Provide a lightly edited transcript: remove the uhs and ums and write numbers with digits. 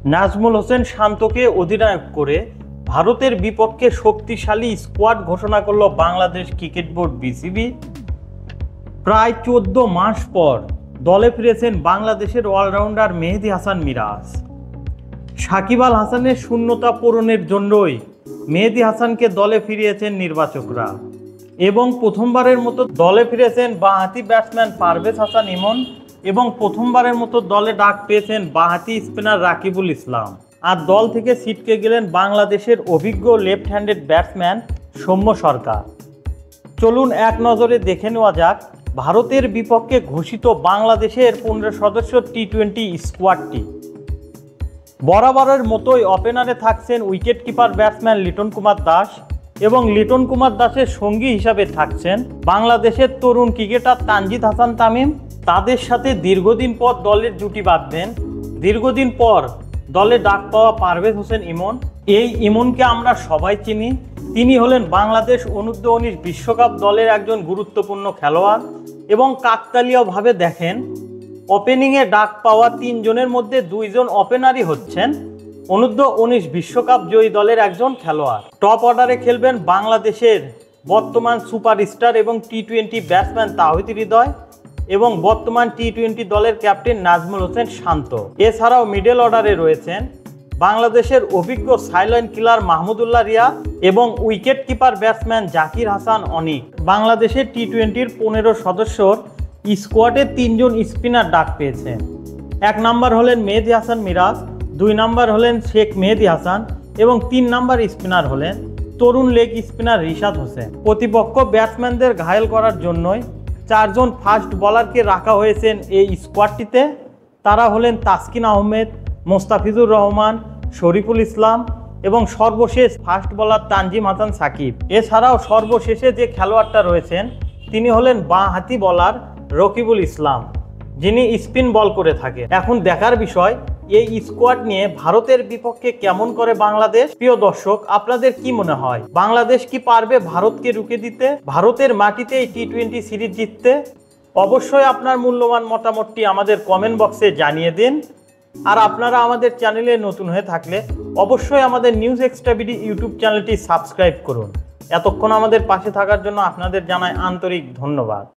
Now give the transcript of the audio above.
নাজমুল হোসেন শান্তকে অধিনায়ক করে ভারতের বিপক্ষে শক্তিশালী স্কোয়াড ঘোষণা করল বাংলাদেশ ক্রিকেট বোর্ড বিসিবি। প্রায় 14 মাস পর দলে ফিরেছেন বাংলাদেশের অলরাউন্ডার মেহেদী হাসান মিরাজ। সাকিব আল হাসানের শূন্যতা পূরণের জন্যই মেহেদী হাসানকে দলে ফিরিয়েছেন নির্বাচকরা এবং প্রথমবারের মতো দলে ফিরেছেন বাঁহাতি ব্যাটসম্যান পারভেজ হাসান ইমন এবং প্রথমবারের মতো দলে ডাক পেয়েছেন বাঁহাতি স্পিনার রাকিবুল ইসলাম। আর দল থেকে ছিটকে গেলেন বাংলাদেশের অভিজ্ঞ লেফট হ্যান্ডেড ব্যাটসম্যান সৌম্য সরকার। চলুন এক নজরে দেখে নেওয়া যাক ভারতের বিপক্ষে ঘোষিত বাংলাদেশের 15 সদস্য টি-20 স্কোয়াডটি। বরাবরের মতোই ওপেনারে থাকছেন wicket keeper batsman Liton Kumar Das এবং লিটন কুমার দাসের সঙ্গী হিসাবে থাকছেন বাংলাদেশের তরুণ ক্রিকেটার তানজিদ হাসান তামিম। তাদের সাথে দীর্ঘদিন পর দলের জুটি বাঁধবেন দীর্ঘদিন পর দলে ডাক পাওয়া পারভেজ হোসেন ইমন। এই ইমনকে আমরা সবাই চিনি। তিনি হলেন বাংলাদেশ অনূর্ধ্ব-19 বিশ্বকাপ দলের একজন গুরুত্বপূর্ণ খেলোয়াড় এবং কাকতালীয়ভাবে দেখেন ওপেনিংয়ে ডাক পাওয়া 3 জনের মধ্যে 2 জন ওপেনারই হচ্ছেন অনূর্ধ্ব-19 বিশ্বকাপ জয়ী দলের একজন খেলোয়াড়। টপ অর্ডারে খেলবেন বাংলাদেশের বর্তমান সুপারস্টার এবং টি-20 ব্যাটসম্যান তাওহিদ হৃদয় এবং বর্তমান টি-20 দলের ক্যাপ্টেন নাজমুল হোসেন শান্ত। এছাড়াও মিডল অর্ডারে রয়েছেন বাংলাদেশের অভিজ্ঞ সাইলেন্ট কিলার মাহমুদুল্লাহ রিয়াদ এবং wicket keeper batsman Zakir Hasan Anik. বাংলাদেশের টি-20 15 সদস্যর স্কোয়াডে 3 জন স্পিনার ডাক পেয়েছেন। 1 নম্বর হলেন মেহেদী হাসান মিরাজ, 2 নম্বর হলেন শেখ মেহেদী হাসান এবং 3 নম্বর স্পিনার হলেন তরুণ লেগ স্পিনার রিশাদ হোসেন। প্রতিপক্ষ ব্যাটসম্যানদের ঘায়েল করার জন্যই 4 জন ফাস্ট বোলারকে রাখা হয়েছেন এই স্কোয়াডটিতে। তারা হলেন তাসকিন আহমেদ, মোস্তাফিজুর রহমান, শরীফুল ইসলাম এবং সর্বশেষ ফাস্ট বোলার তানজিম হাসান সাকিব। এছাড়াও সর্বশেষে যে খেলোয়াড়টা রয়েছেন তিনি হলেন বাঁহাতি বোলার রকিবুল ইসলাম, যিনি স্পিন বল করে থাকেন। এখন দেখার বিষয় এই স্কোয়াড নিয়ে ভারতের বিপক্ষে কেমন করে বাংলাদেশ। প্রিয় দর্শক, আপনাদের কি মনে হয় বাংলাদেশ কি পারবে ভারতকে রুখে দিতে, ভারতের মাটিতে এই টি-20 সিরিজ জিততে? অবশ্যই আপনার মূল্যবান মতামতটি আমাদের কমেন্ট বক্সে জানিয়ে দিন। আর আপনারা আমাদের চ্যানেলে নতুন হয়ে থাকলে অবশ্যই আমাদের নিউজ এক্সট্রা বিডি ইউটিউব চ্যানেলটি সাবস্ক্রাইব করুন। এতক্ষণ আমাদের পাশে থাকার জন্য আপনাদের জানাই আন্তরিক ধন্যবাদ।